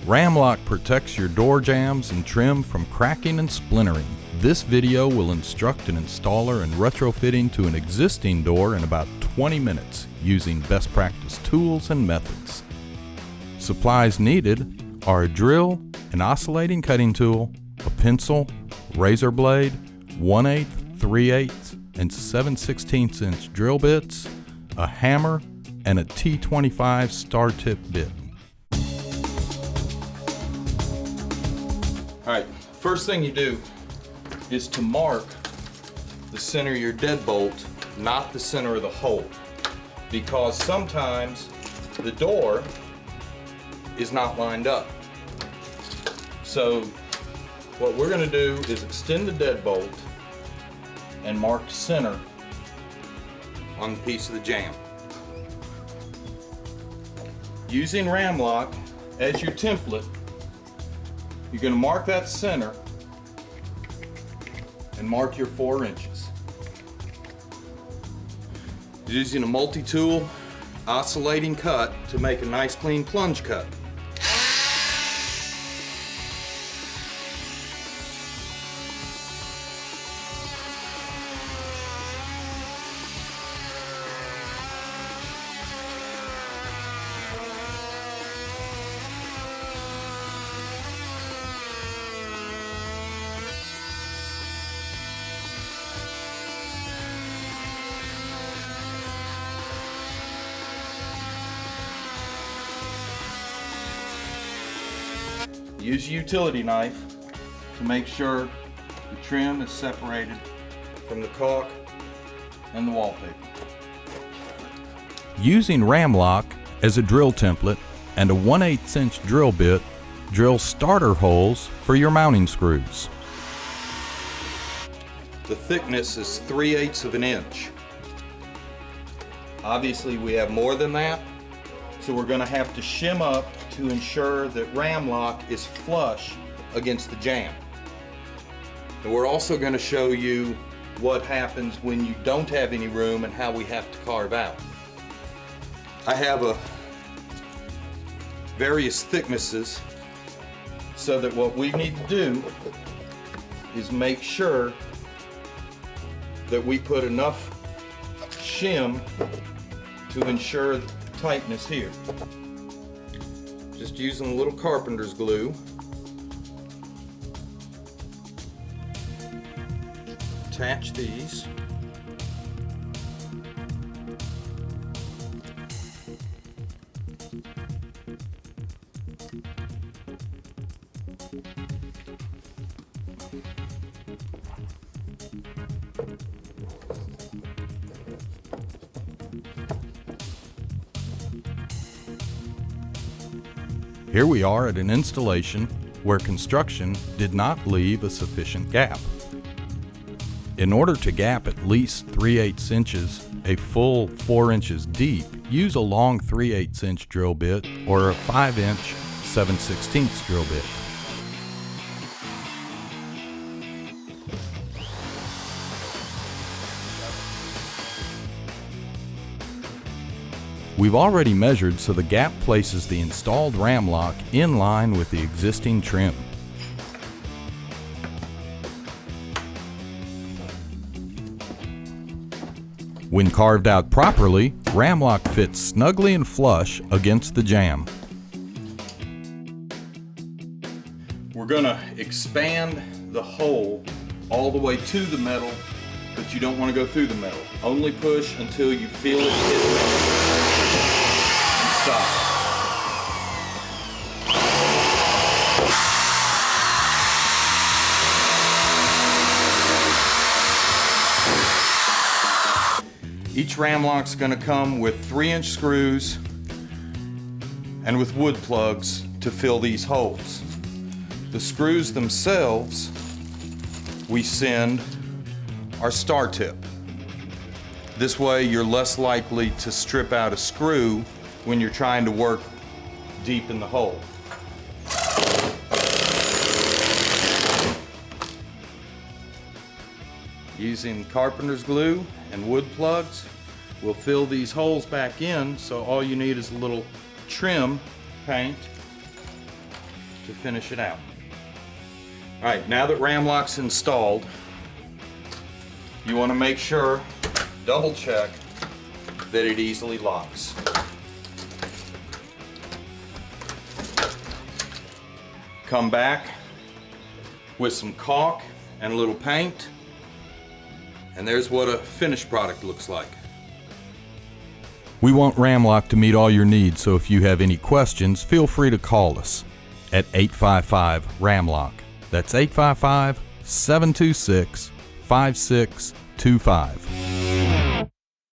Ram-Lock protects your door jambs and trim from cracking and splintering. This video will instruct an installer in retrofitting to an existing door in about 20 minutes using best practice tools and methods. Supplies needed are a drill, an oscillating cutting tool, a pencil, razor blade, 1/8, 3/8, and 7/16 inch drill bits, a hammer, and a T25 star tip bit. Alright, first thing you do is to mark the center of your deadbolt, not the center of the hole, because sometimes the door is not lined up. So what we're going to do is extend the deadbolt and mark center on the piece of the jamb. Using Ram-Lock as your template, you're going to mark that center and mark your 4 inches. Using a multi-tool oscillating cut to make a nice clean plunge cut. Use a utility knife to make sure the trim is separated from the caulk and the wallpaper. Using Ram-Lock as a drill template and a 1/8 inch drill bit, drill starter holes for your mounting screws. The thickness is 3/8 of an inch. Obviously we have more than that, so we're going to have to shim up to ensure that Ram-Lock is flush against the jamb. And we're also going to show you what happens when you don't have any room and how we have to carve out. I have various thicknesses so that what we need to do is make sure that we put enough shim to ensure tightness here. Just using a little carpenter's glue. Attach these. Here we are at an installation where construction did not leave a sufficient gap. In order to gap at least 3/8 inches, a full 4 inches deep, use a long 3/8 inch drill bit or a 5 inch 7/16 drill bit. We've already measured, so the gap places the installed Ram-Lock in line with the existing trim. When carved out properly, Ram-Lock fits snugly and flush against the jamb. We're going to expand the hole all the way to the metal, but you don't want to go through the metal. Only push until you feel it hit the metal. Stop. Each Ram-Lock's going to come with 3-inch screws and with wood plugs to fill these holes. The screws themselves we send are star tip. This way you're less likely to strip out a screw when you're trying to work deep in the hole. Using carpenter's glue and wood plugs, we'll fill these holes back in, so all you need is a little trim paint to finish it out. All right, now that Ram-Lock's installed, you want to make sure, double check that it easily locks. Come back with some caulk and a little paint, and there's what a finished product looks like. We want Ram-Lock to meet all your needs, so if you have any questions, feel free to call us at 855-RAM-LOCK. That's 855-726-5625.